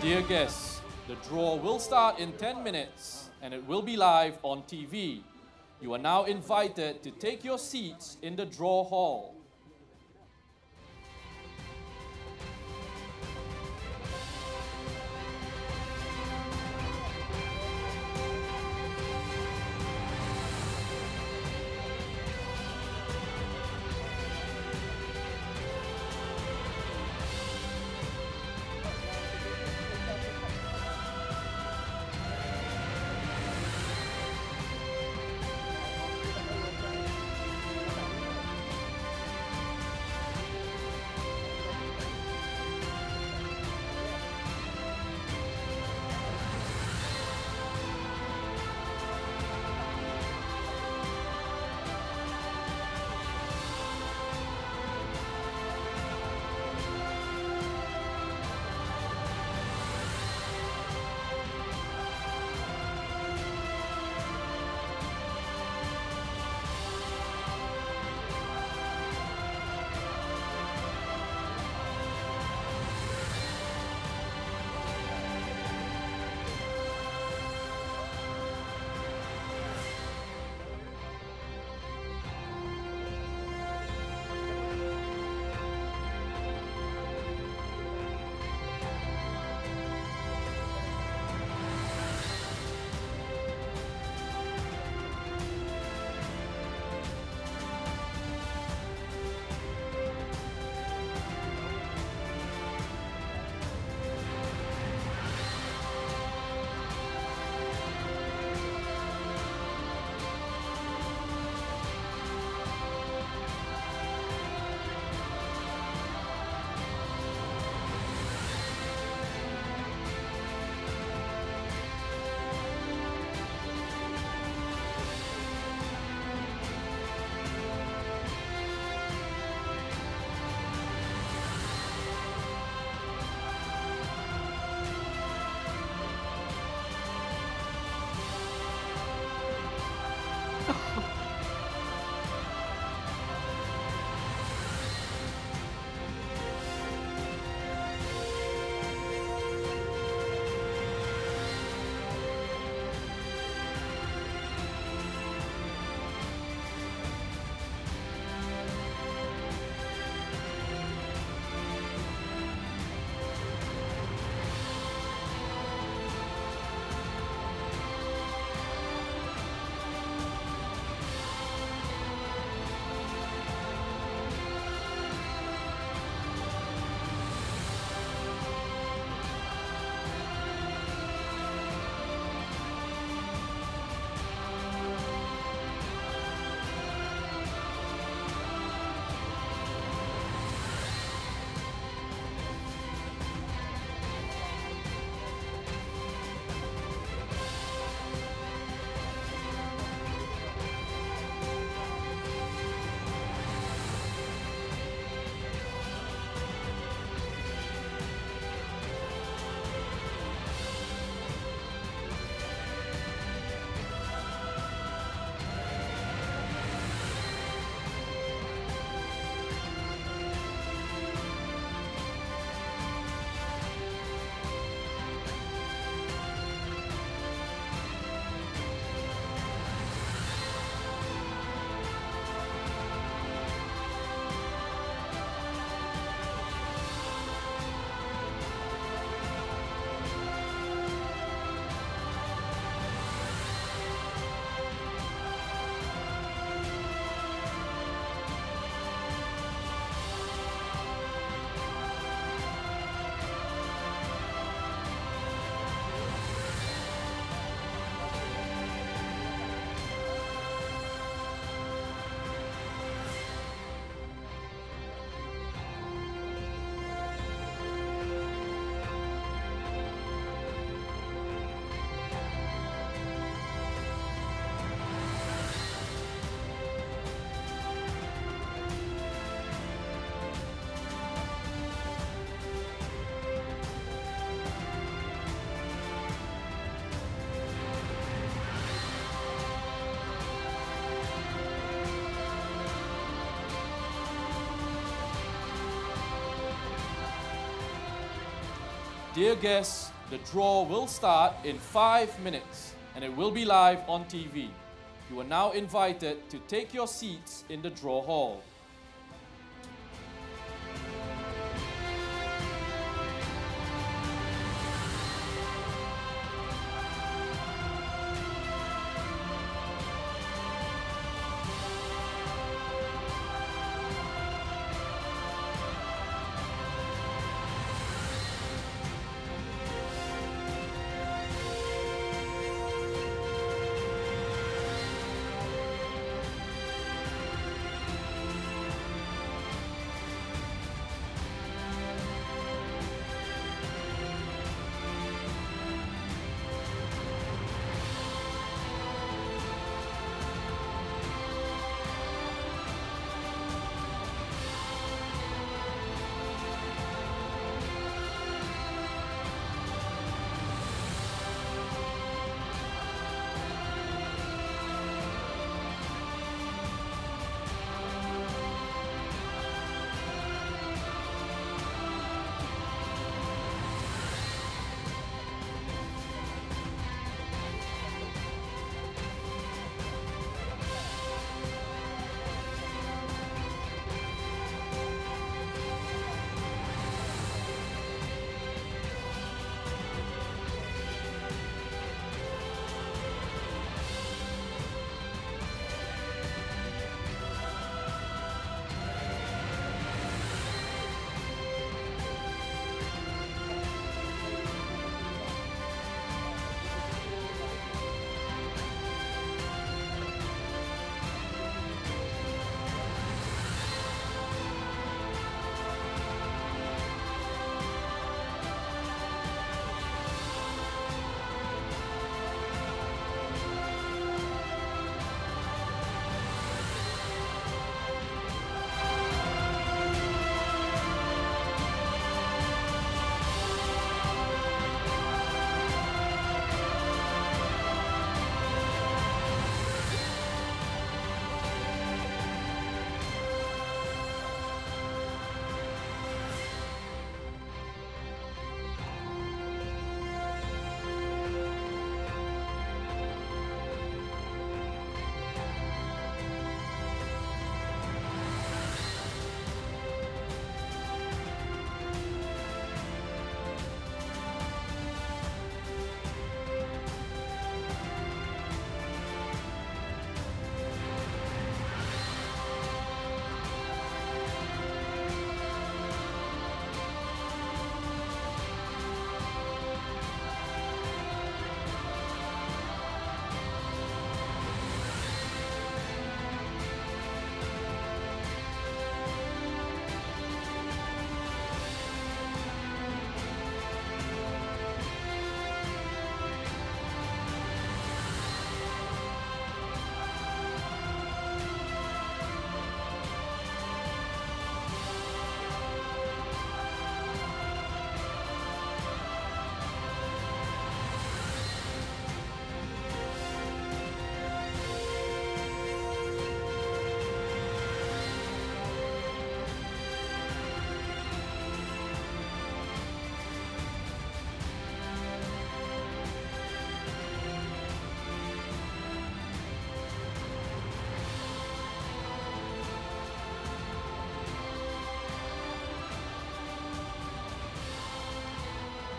Dear guests, the draw will start in 10 minutes and it will be live on TV. You are now invited to take your seats in the draw hall. Dear guests, the draw will start in 5 minutes and it will be live on TV. You are now invited to take your seats in the draw hall.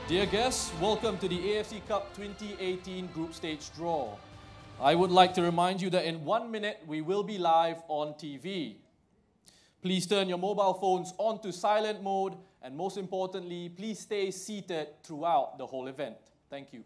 Dear guests, welcome to the AFC Cup 2018 Group Stage Draw. I would like to remind you that in 1 minute we will be live on TV. Please turn your mobile phones onto silent mode and most importantly, please stay seated throughout the whole event. Thank you.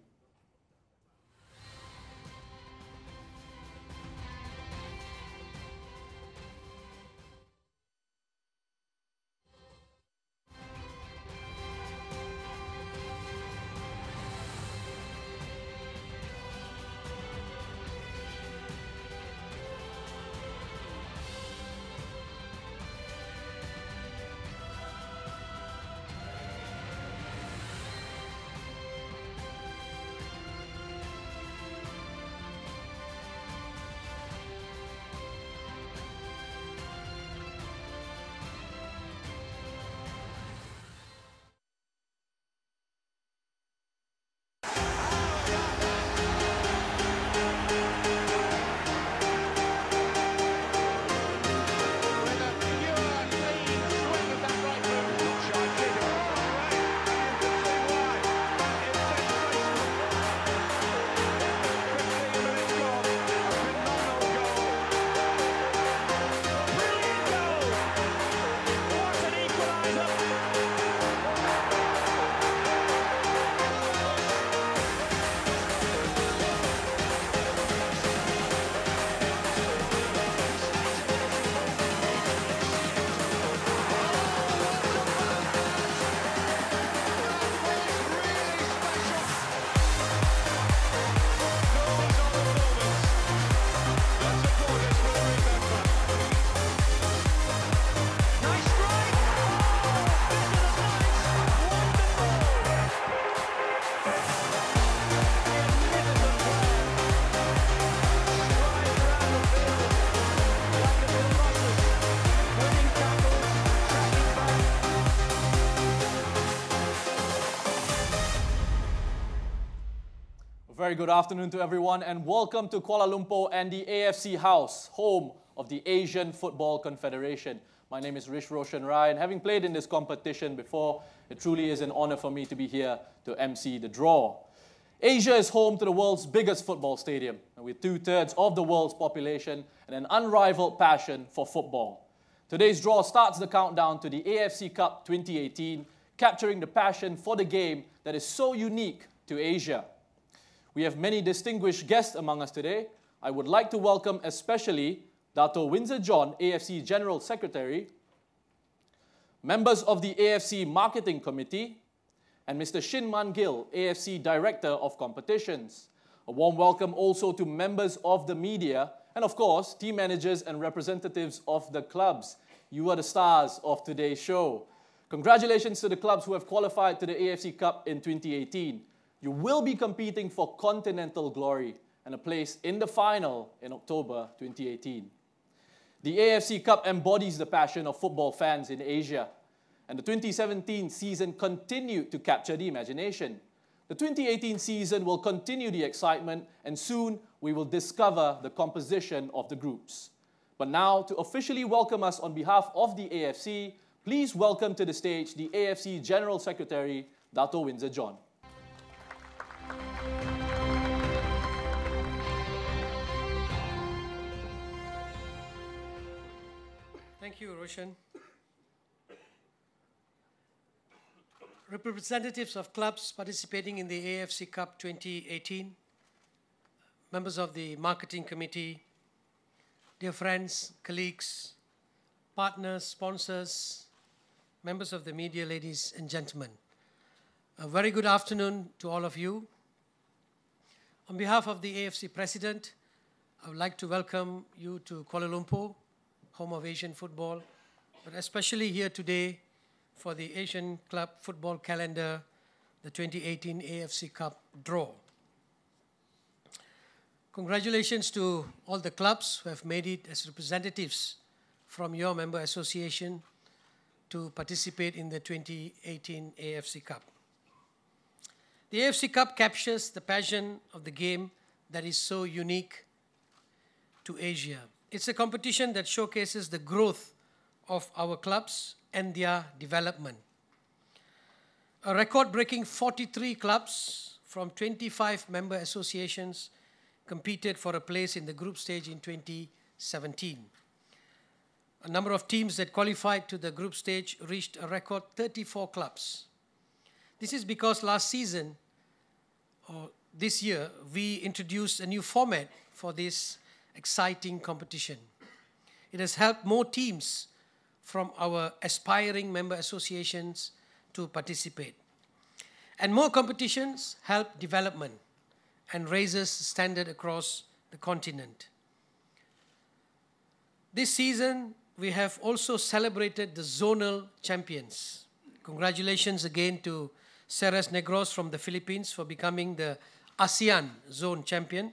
very good afternoon to everyone, and welcome to Kuala Lumpur and the AFC House, home of the Asian Football Confederation. My name is Rish Roshan Rai, and having played in this competition before, it truly is an honor for me to be here to MC the draw. Asia is home to the world's biggest football stadium, and with 2/3 of the world's population and an unrivaled passion for football. Today's draw starts the countdown to the AFC Cup 2018, capturing the passion for the game that is so unique to Asia. We have many distinguished guests among us today. I would like to welcome especially Dato' Windsor John, AFC General Secretary, members of the AFC Marketing Committee, and Mr. Shin Man Gil, AFC Director of Competitions. A warm welcome also to members of the media and, of course, team managers and representatives of the clubs. You are the stars of today's show. Congratulations to the clubs who have qualified to the AFC Cup in 2018. You will be competing for continental glory and a place in the final in October 2018. The AFC Cup embodies the passion of football fans in Asia, and the 2017 season continued to capture the imagination. The 2018 season will continue the excitement, and soon we will discover the composition of the groups. But now, to officially welcome us on behalf of the AFC, please welcome to the stage the AFC General Secretary, Dato' Windsor John. Thank you, Roshan. Representatives of clubs participating in the AFC Cup 2018, members of the Marketing Committee, dear friends, colleagues, partners, sponsors, members of the media, ladies and gentlemen. A very good afternoon to all of you. On behalf of the AFC President, I would like to welcome you to Kuala Lumpur, home of Asian football, but especially here today for the Asian Club Football Calendar, the 2018 AFC Cup draw. Congratulations to all the clubs who have made it as representatives from your member association to participate in the 2018 AFC Cup. The AFC Cup captures the passion of the game that is so unique to Asia. It's a competition that showcases the growth of our clubs and their development. A record-breaking 43 clubs from 25 member associations competed for a place in the group stage in 2017. A number of teams that qualified to the group stage reached a record 34 clubs. This is because last season, or this year, we introduced a new format for this exciting competition. It has helped more teams from our aspiring member associations to participate. And more competitions help development and raises standard across the continent. This season, we have also celebrated the zonal champions. Congratulations again to Ceres Negros from the Philippines for becoming the ASEAN zone champion.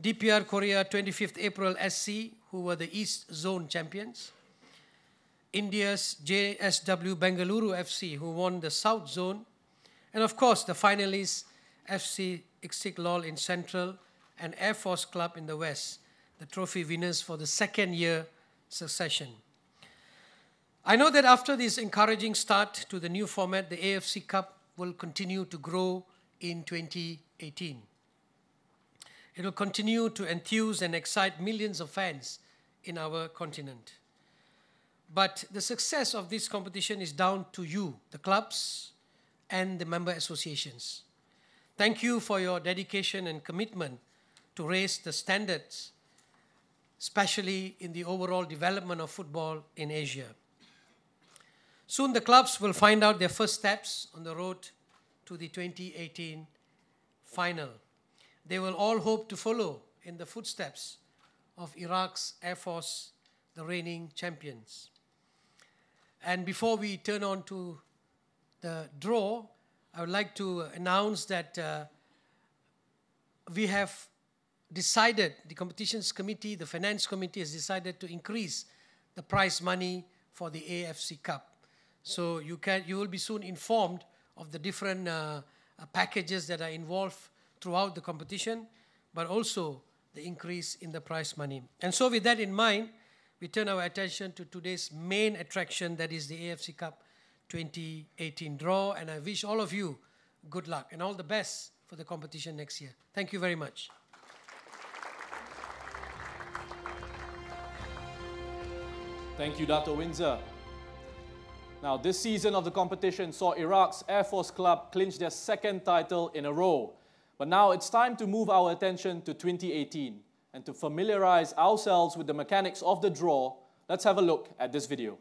DPR Korea 25th April SC, who were the East Zone champions. India's JSW Bengaluru FC, who won the South Zone. And of course, the finalists, FC Istiklal in Central and Air Force Club in the West, the trophy winners for the second year succession. I know that after this encouraging start to the new format, the AFC Cup will continue to grow in 2018. It will continue to enthuse and excite millions of fans in our continent. But the success of this competition is down to you, the clubs and the member associations. Thank you for your dedication and commitment to raise the standards, especially in the overall development of football in Asia. Soon the clubs will find out their first steps on the road to the 2018 final. They will all hope to follow in the footsteps of Iraq's Air Force, the reigning champions. And before we turn on to the draw, I would like to announce that we have decided, the competitions committee, the finance committee has decided to increase the prize money for the AFC Cup. So you will be soon informed of the different packages that are involved throughout the competition, but also the increase in the prize money. And so with that in mind, we turn our attention to today's main attraction, that is the AFC Cup 2018 draw. And I wish all of you good luck and all the best for the competition next year. Thank you very much. Thank you, Dato' Windsor. Now, this season of the competition saw Iraq's Air Force Club clinch their second title in a row. But now it's time to move our attention to 2018. And to familiarize ourselves with the mechanics of the draw, let's have a look at this video.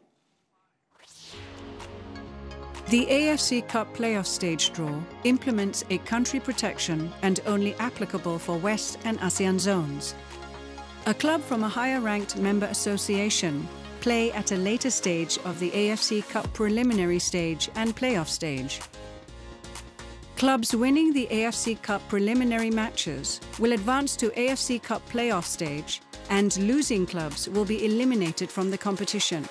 The AFC Cup playoff stage draw implements a country protection and only applicable for West and ASEAN zones. A club from a higher-ranked member association play at a later stage of the AFC Cup preliminary stage and playoff stage. Clubs winning the AFC Cup preliminary matches will advance to AFC Cup playoff stage, and losing clubs will be eliminated from the competition.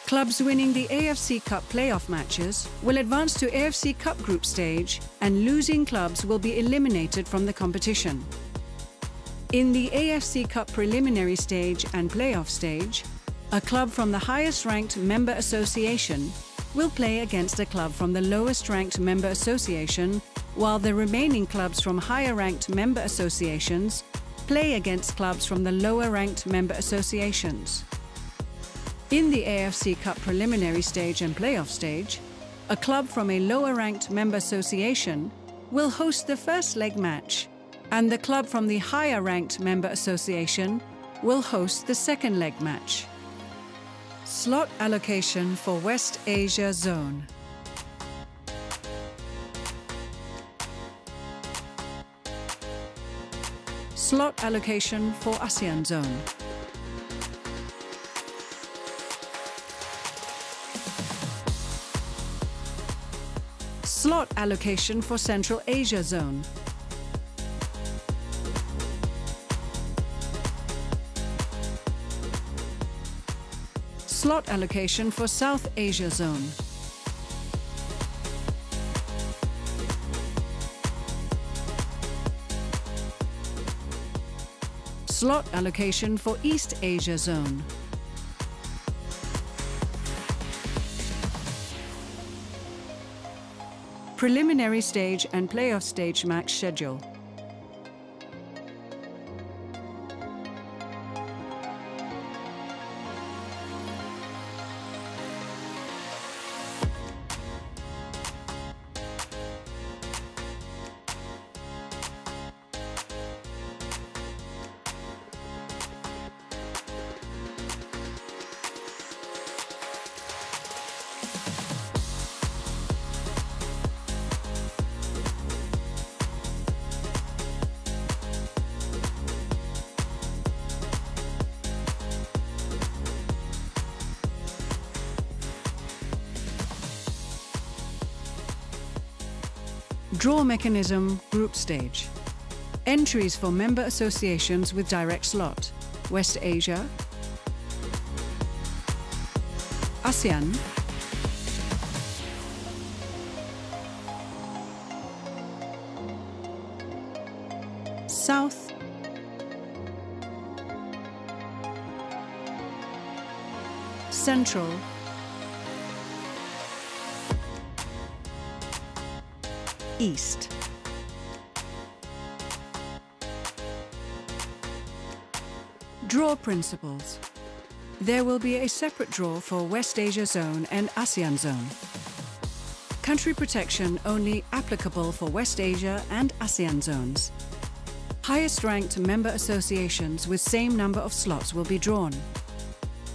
Clubs winning the AFC Cup playoff matches will advance to AFC Cup group stage, and losing clubs will be eliminated from the competition. In the AFC Cup preliminary stage and playoff stage, a club from the highest-ranked member association will play against a club from the lowest-ranked member association, while the remaining clubs from higher-ranked member associations play against clubs from the lower-ranked member associations. In the AFC Cup preliminary stage and playoff stage, a club from a lower-ranked member association will host the first leg match, and the club from the higher-ranked member association will host the second leg match. Slot allocation for West Asia Zone. Slot allocation for ASEAN Zone. Slot allocation for Central Asia Zone. Slot allocation for South Asia Zone. Slot allocation for East Asia Zone. Preliminary stage and playoff stage match schedule. Draw mechanism group stage. Entries for member associations with direct slot: West Asia, ASEAN, South, Central, East. Draw principles. There will be a separate draw for West Asia Zone and ASEAN Zone. Country protection only applicable for West Asia and ASEAN zones. Highest ranked member associations with same number of slots will be drawn.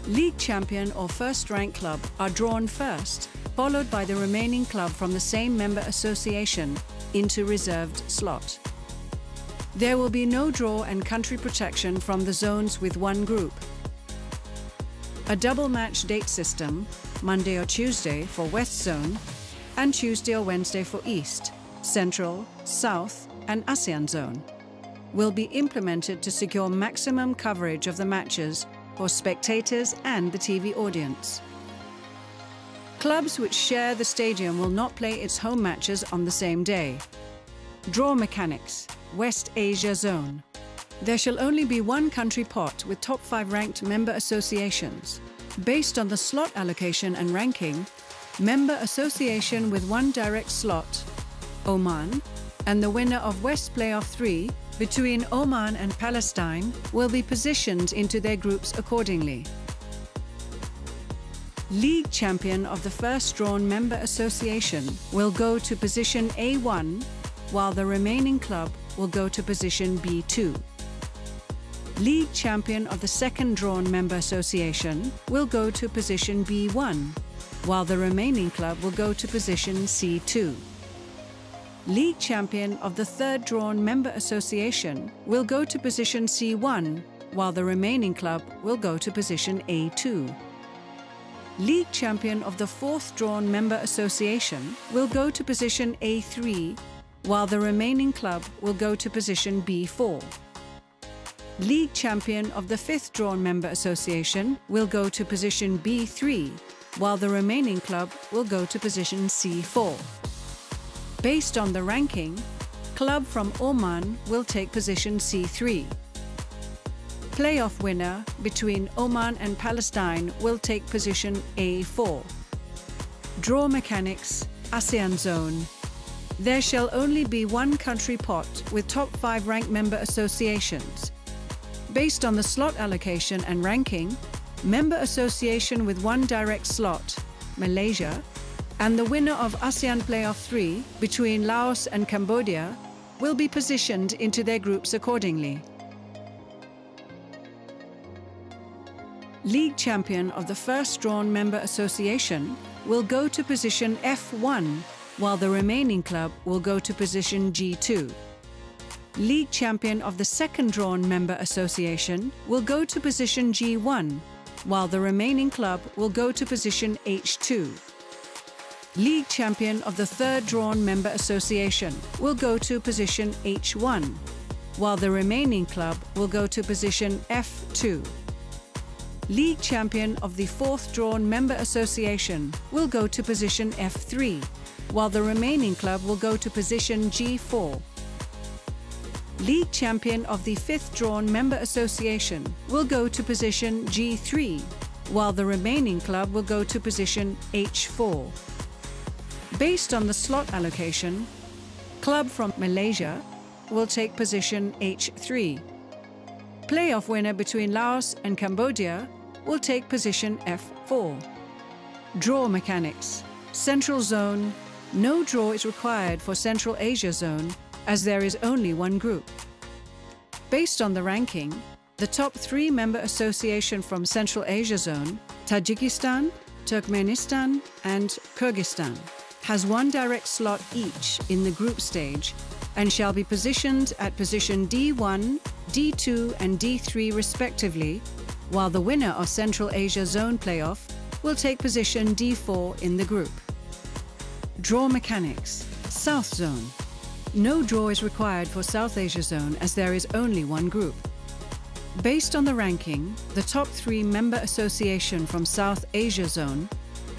League champion or first rank club are drawn first, followed by the remaining club from the same member association into reserved slot. There will be no draw and country protection from the zones with one group. A double match date system, Monday or Tuesday for West Zone, and Tuesday or Wednesday for East, Central, South, and ASEAN Zone, will be implemented to secure maximum coverage of the matches for spectators and the TV audience. Clubs which share the stadium will not play its home matches on the same day. Draw mechanics, West Asia Zone. There shall only be one country pot with top 5 ranked member associations. Based on the slot allocation and ranking, member association with 1 direct slot, Oman, and the winner of West Playoff 3 between Oman and Palestine will be positioned into their groups accordingly. League champion of the first drawn member association will go to position A1, while the remaining club will go to position B2. League champion of the second drawn member association will go to position B1, while the remaining club will go to position C2. League champion of the third drawn member association will go to position C1, while the remaining club will go to position A2. League champion of the fourth drawn member association will go to position A3, while the remaining club will go to position B4. League champion of the fifth drawn member association will go to position B3, while the remaining club will go to position C4. Based on the ranking, club from Oman will take position C3. Playoff winner between Oman and Palestine will take position A4. Draw mechanics, ASEAN Zone. There shall only be one country pot with top 5 ranked member associations. Based on the slot allocation and ranking, member association with 1 direct slot, Malaysia, and the winner of ASEAN Playoff 3 between Laos and Cambodia will be positioned into their groups accordingly. League champion of the first drawn member association will go to position F1, while the remaining club will go to position G2. League champion of the second drawn member association will go to position G1, while the remaining club will go to position H2. League champion of the third drawn member association will go to position H1, while the remaining club will go to position F2. League champion of the fourth drawn member association will go to position F3, while the remaining club will go to position G4. League champion of the fifth drawn member association will go to position G3, while the remaining club will go to position H4. Based on the slot allocation, club from Malaysia will take position H3. Playoff winner between Laos and Cambodia will take position F4. Draw mechanics. Central Zone. No draw is required for Central Asia Zone, as there is only one group. Based on the ranking, the top 3 member association from Central Asia Zone, Tajikistan, Turkmenistan, and Kyrgyzstan, has 1 direct slot each in the group stage and shall be positioned at position D1, D2, and D3 respectively, while the winner of Central Asia Zone playoff will take position D4 in the group. Draw mechanics. South Zone. No draw is required for South Asia Zone as there is only one group. Based on the ranking, the top 3 member association from South Asia Zone,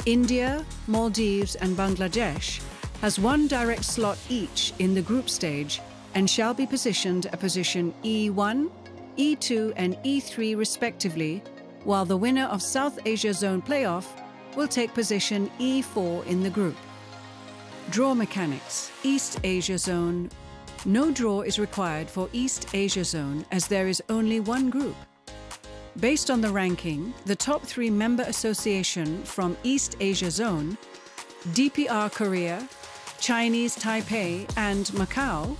India, Maldives, and Bangladesh, has 1 direct slot each in the group stage and shall be positioned at position E1, E2, and E3 respectively, while the winner of South Asia Zone playoff will take position E4 in the group. Draw mechanics. East Asia Zone. No draw is required for East Asia Zone as there is only one group. Based on the ranking, the top 3 member association from East Asia Zone, DPR Korea, Chinese Taipei, and Macau,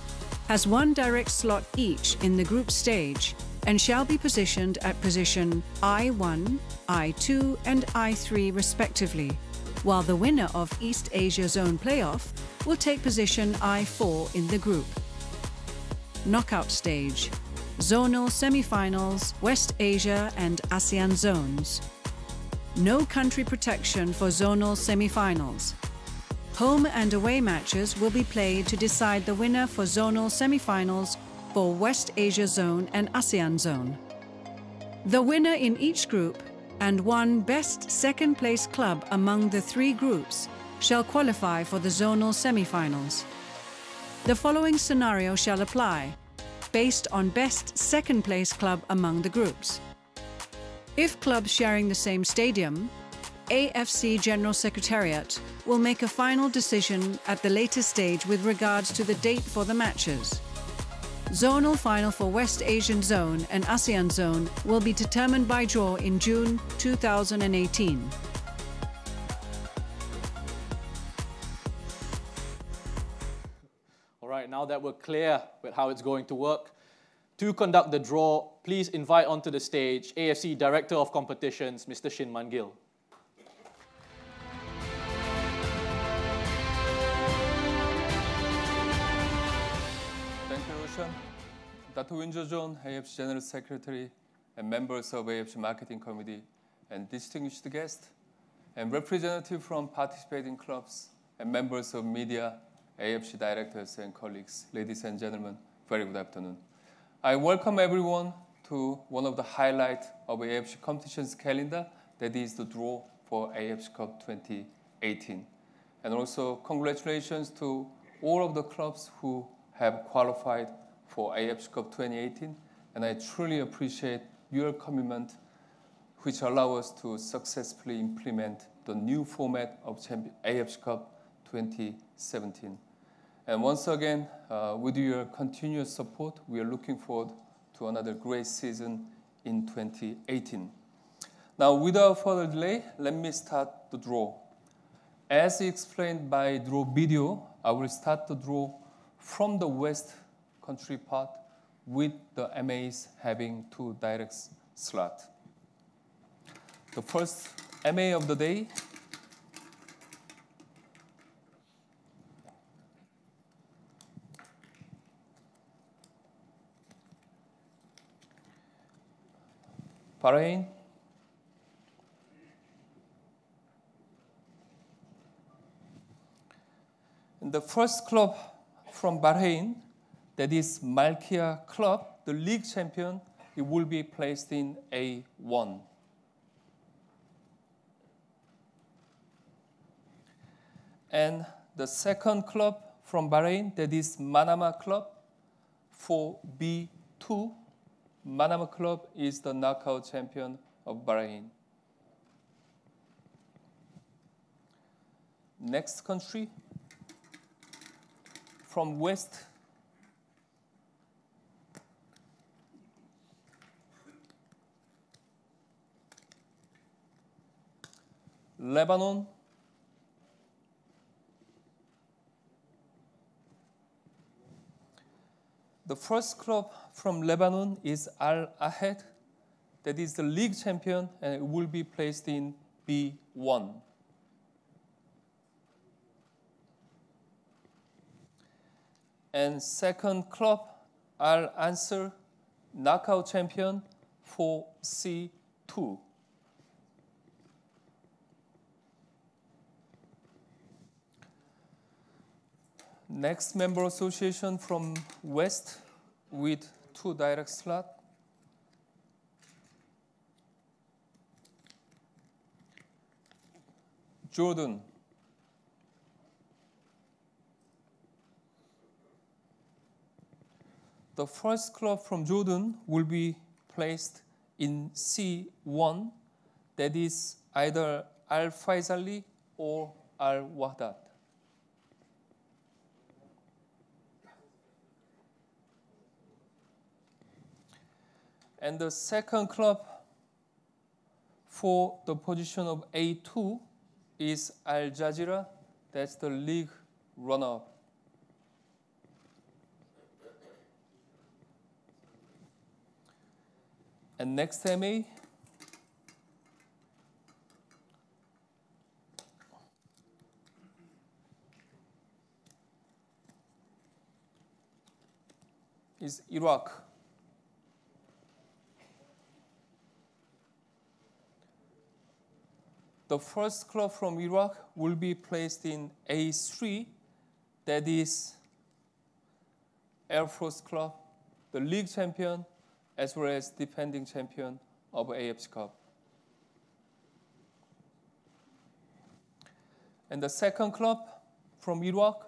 has 1 direct slot each in the group stage and shall be positioned at position I1, I2, and I3 respectively, while the winner of East Asia Zone playoff will take position I4 in the group. Knockout stage. Zonal semi-finals, West Asia and ASEAN zones. No country protection for zonal semi-finals. Home and away matches will be played to decide the winner for zonal semi-finals for West Asia Zone and ASEAN Zone. The winner in each group and 1 best second-place club among the 3 groups shall qualify for the zonal semi-finals. the following scenario shall apply, based on best second-place club among the groups. If clubs sharing the same stadium, AFC General Secretariat will make a final decision at the later stage with regards to the date for the matches. Zonal final for West Asian Zone and ASEAN Zone will be determined by draw in June 2018. All right, now that we're clear with how it's going to work, to conduct the draw, please invite onto the stage AFC Director of Competitions, Mr. Shin Man-gil. Thank you, Roshan. Dr. Win Jo-jeon, AFC General Secretary, and members of AFC Marketing Committee, and distinguished guests, and representatives from participating clubs, and members of media, AFC directors and colleagues, ladies and gentlemen, very good afternoon. I welcome everyone to one of the highlights of AFC competitions calendar, that is the draw for AFC Cup 2018. And also congratulations to all of the clubs who have qualified for AFC Cup 2018. And I truly appreciate your commitment, which allow us to successfully implement the new format of AFC Cup 2017. And once again, with your continuous support, we are looking forward to another great season in 2018. Now, without further delay, let me start the draw. As explained by draw video, I will start the draw from the West country part with the MAs having 2 direct slots. The first MA of the day Bahrain, and the first club from Bahrain, that is Malkia Club, the league champion, it will be placed in A1. And the second club from Bahrain, that is Manama Club, for B2. Manama Club is the knockout champion of Bahrain. Next country, from West, Lebanon, the first club from Lebanon is Al Ahad, that is the league champion, and it will be placed in B1. And second club, Al Ansar, knockout champion, for C2. Next member association from West with 2 direct slots. Jordan. The first club from Jordan will be placed in C1, that is either Al Faisali or Al Wahdat. And the second club for the position of A2 is Al Jazeera, that's the league runner-up. And next MA is Iraq. The first club from Iraq will be placed in A3, that is Air Force Club, the league champion, as well as defending champion of AFC Cup. And the second club from Iraq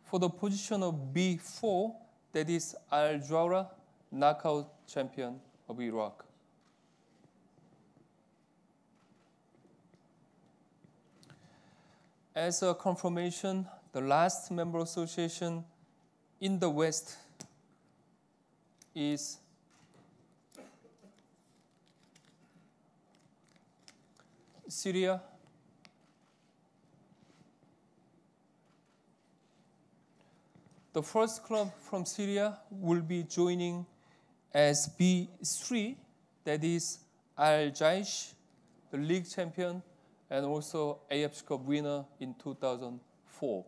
for the position of B4, that is Al Jawra, knockout champion of Iraq. As a confirmation, the last member association in the West is Syria. The first club from Syria will be joining as B3, that is Al Jaish, the league champion, and also AFC Cup winner in 2004.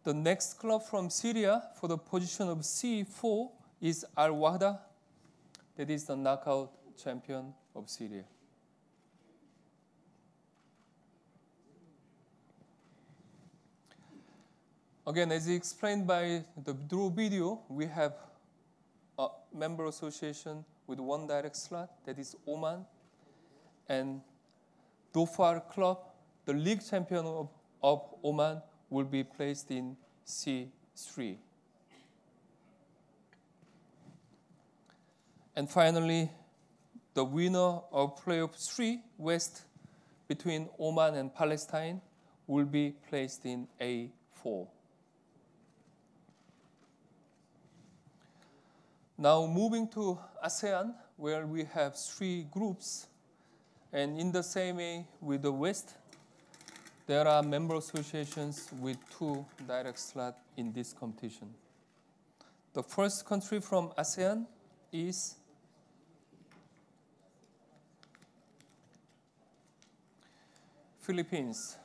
The next club from Syria for the position of C4 is Al Wahda, that is the knockout champion of Syria. Again, as explained by the Drew video, we have a member association with one direct slot, that is Oman, and Dhofar Club, the league champion of Oman, will be placed in C3. And finally, the winner of playoff 3 West between Oman and Palestine will be placed in A4. Now moving to ASEAN, where we have 3 groups, and in the same way with the West, there are member associations with 2 direct slots in this competition. The first country from ASEAN is Philippines.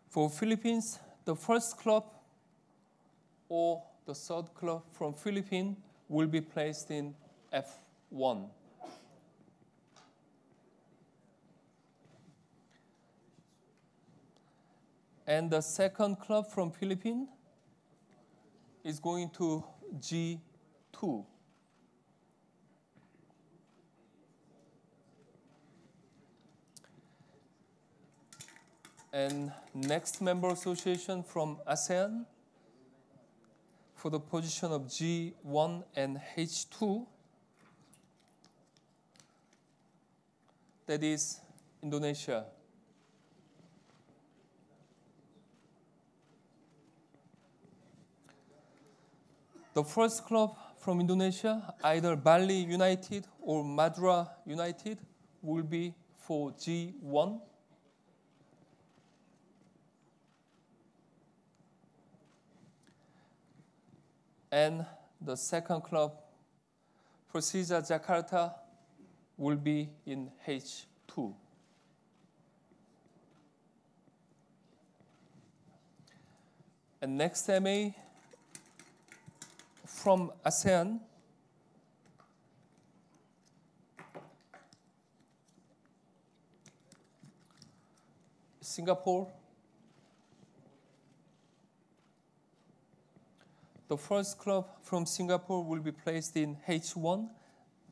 For Philippines, the first club or the third club from Philippines will be placed in F1. And the second club from Philippines is going to G2. And next member association from ASEAN for the position of G1 and H2, that is Indonesia. The first club from Indonesia, either Bali United or Madura United, will be for G1. And the second club, Persija Jakarta, will be in H2. And next MA from ASEAN, Singapore. The first club from Singapore will be placed in H1,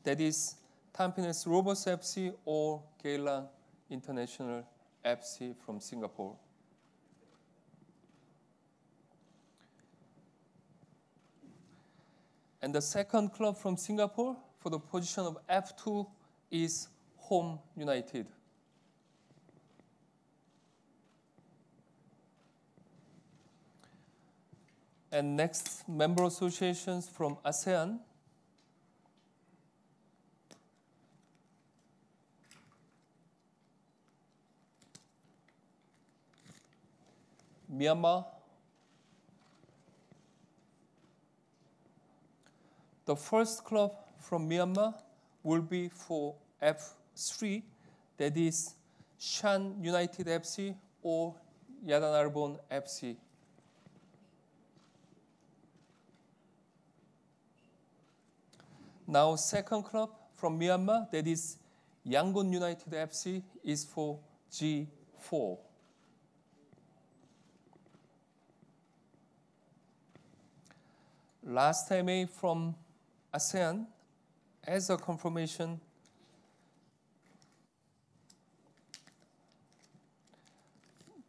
that is Tampines Rovers FC or Geylang International FC from Singapore. And the second club from Singapore for the position of F2 is Home United. And next, member associations from ASEAN. Myanmar. The first club from Myanmar will be for F3, that is Shan United FC or Yadanarbon FC. Now, second club from Myanmar, that is Yangon United FC, is for G4. Last MA from ASEAN, as a confirmation,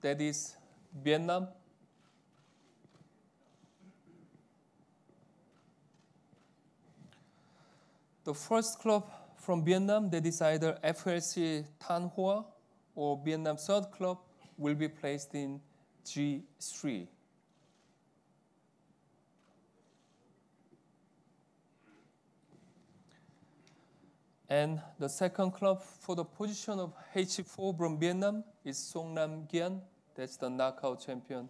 that is Vietnam, the first club from Vietnam, that is either FLC Tan Hoa or Vietnam third club, will be placed in G3. And the second club for the position of H4 from Vietnam is Song Nam Gian. That's the knockout champion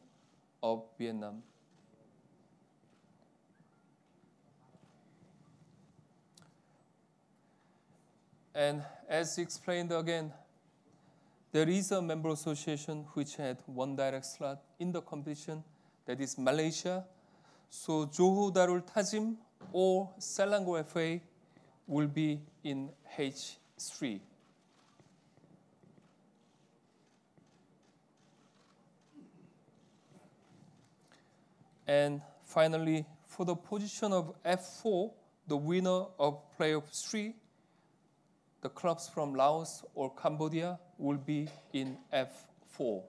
of Vietnam. And as explained again, there is a member association which had one direct slot in the competition, that is Malaysia. So Johor Darul Ta'zim or Selangor FA will be in H3. And finally, for the position of F4, the winner of playoff 3, the clubs from Laos or Cambodia will be in F4.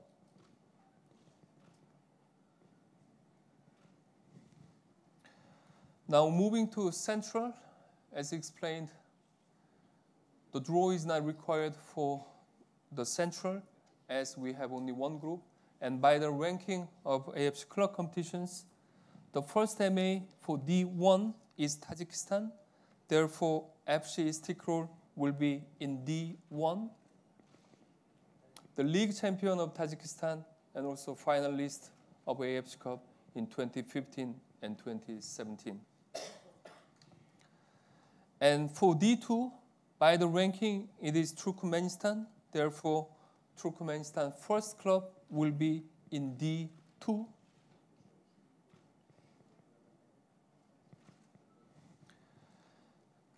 Now moving to Central, as explained, the draw is not required for the Central as we have only one group. And by the ranking of AFC club competitions, the first MA for D1 is Tajikistan. Therefore, FC Istiklal will be in D1. The league champion of Tajikistan and also finalist of AFC Cup in 2015 and 2017. And for D2, by the ranking, it is Turkmenistan. Therefore, Turkmenistan first club will be in D2.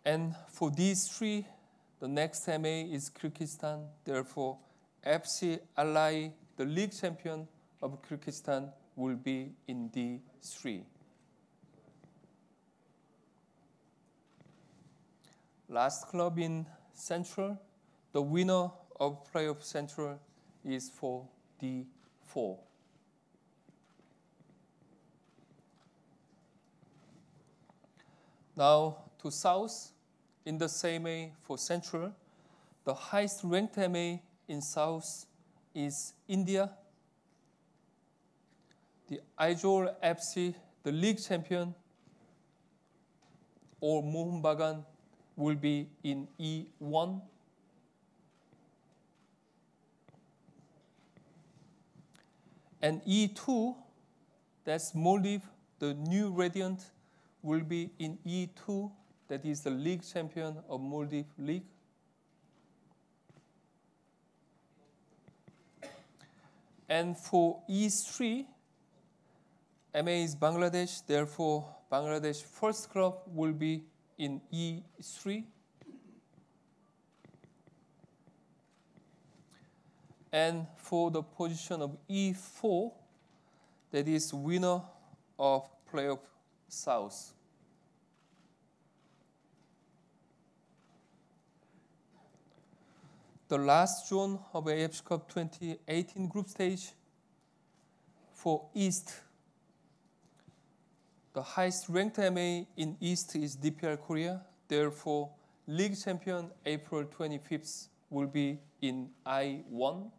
And for D3, the next MA is Kyrgyzstan. Therefore, FC Alai, the league champion of Kyrgyzstan, will be in D3. Last club in Central, the winner of playoff Central is for D4. Now to South, in the same A for Central, the highest ranked MA in South is India. The Aizawl FC, the league champion, or Mohun Bagan, will be in E1. And E2, that's Maldives, the new Radiant, will be in E2, that is the league champion of Maldives League. And for E3, MA is Bangladesh, therefore Bangladesh first club will be in E3. And for the position of E4, that is winner of playoff South. The last zone of AFC Cup 2018 group stage for East. The highest ranked MA in East is DPR Korea. Therefore, league champion April 25th will be in I1.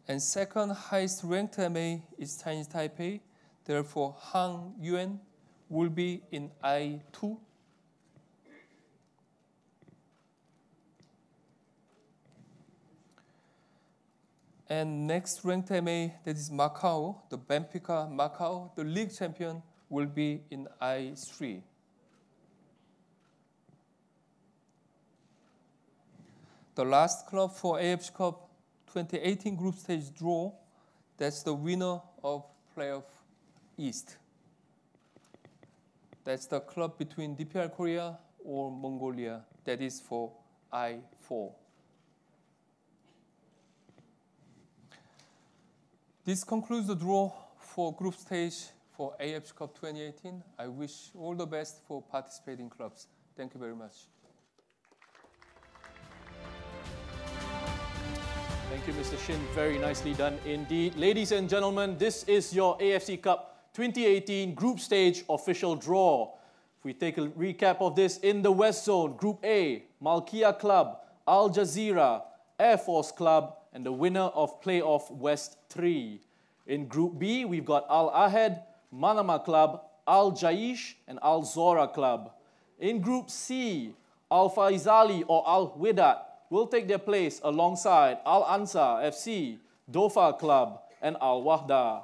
And second highest ranked MA is Chinese Taipei. Therefore, Hang Yuan will be in I2. And next ranked MA, that is Macau, the Benfica Macau, the league champion, will be in I3. The last club for AFC Cup 2018 group stage draw, that's the winner of playoff East. That's the club between DPR Korea or Mongolia, that is for I4. This concludes the draw for group stage for AFC Cup 2018. I wish all the best for participating clubs. Thank you very much. Thank you, Mr. Shin. Very nicely done indeed. Ladies and gentlemen, this is your AFC Cup 2018 group stage official draw. If we take a recap of this, in the West Zone, Group A, Malkia Club, Al Jazeera, Air Force Club, and the winner of Playoff West 3. In Group B, we've got Al Ahad, Manama Club, Al Jaish, and Al Zora Club. In Group C, Al Faizali or Al Widat will take their place alongside Al Ansar FC, Dofa Club, and Al Wahda.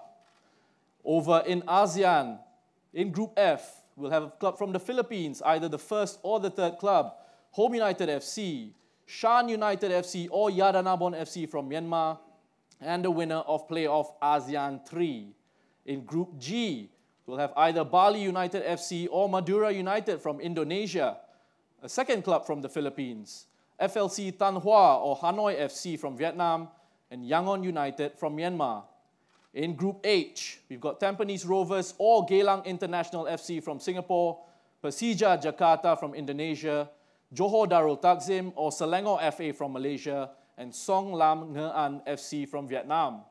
Over in ASEAN, in Group F, we'll have a club from the Philippines, either the first or the third club, Home United FC, Shan United FC or Yadanabon FC from Myanmar, and the winner of Playoff ASEAN 3. In Group G, we'll have either Bali United FC or Madura United from Indonesia, a second club from the Philippines, FLC Tan Hoa or Hanoi FC from Vietnam, and Yangon United from Myanmar. In Group H, we've got Tampines Rovers or Geylang International FC from Singapore, Persija Jakarta from Indonesia, Johor Darul Takzim or Selangor FA from Malaysia, and Song Lam Nge An FC from Vietnam.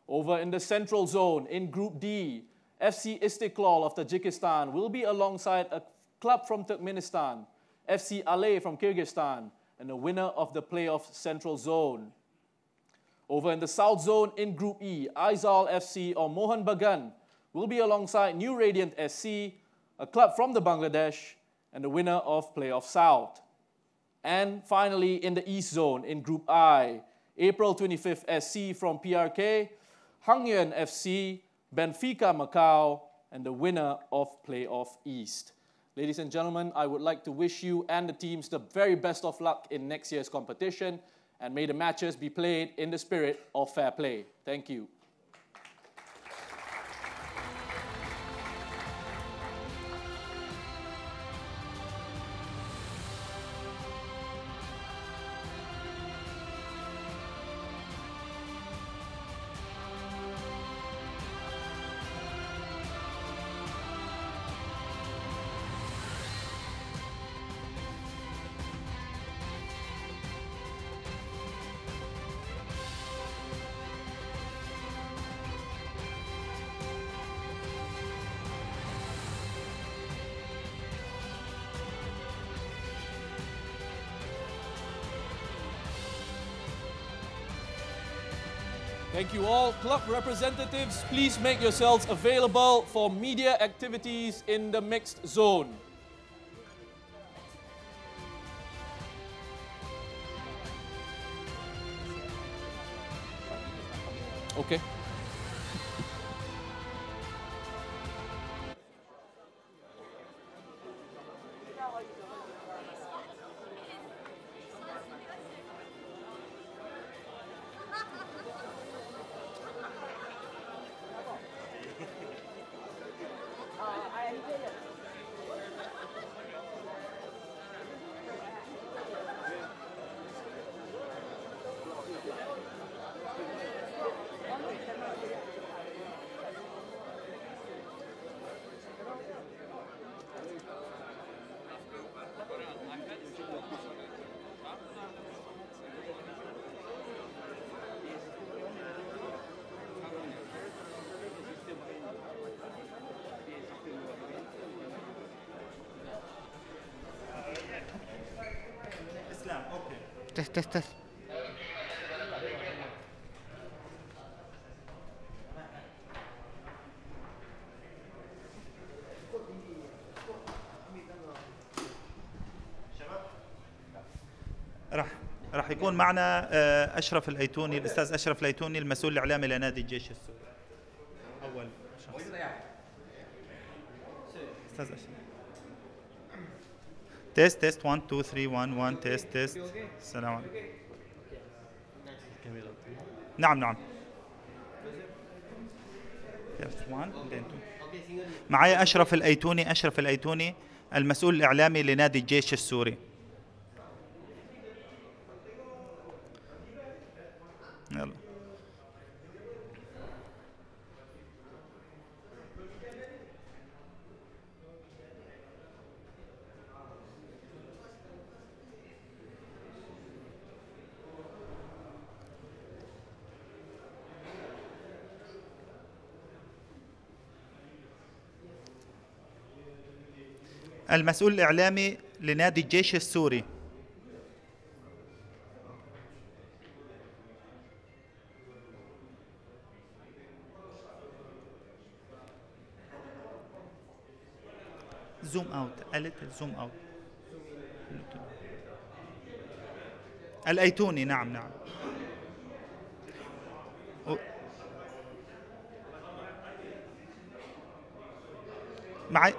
Over in the Central Zone, in Group D, FC Istiklal of Tajikistan will be alongside a club from Turkmenistan, FC Alay from Kyrgyzstan, and the winner of the Playoff Central Zone. Over in the South Zone, in Group E, Aizal FC or Mohun Bagan will be alongside New Radiant SC, a club from the Bangladesh, and the winner of Playoff South. And finally, in the East Zone, in Group I, April 25th SC from PRK, Hangyuan FC, Benfica Macau, and the winner of Playoff East. Ladies and gentlemen, I would like to wish you and the teams the very best of luck in next year's competition, and may the matches be played in the spirit of fair play. Thank you. Thank you all. Club representatives, please make yourselves available for media activities in the mixed zone. Okay. Test. راح يكون معنا أشرف الأيتوني، الأستاذ أشرف الأيتوني المسؤول الإعلامي لنادي الجيش السوري. أول شخص. أستاذ أشرف. تيست 1 2 3 1 تيست. السلام عليكم. نعم. معي أشرف الأيتوني المسؤول الإعلامي لنادي الجيش السوري. يلا. المسؤول الإعلامي لنادي الجيش السوري. زوم اوت، قالت زوم اوت. الايتوني، نعم نعم. معي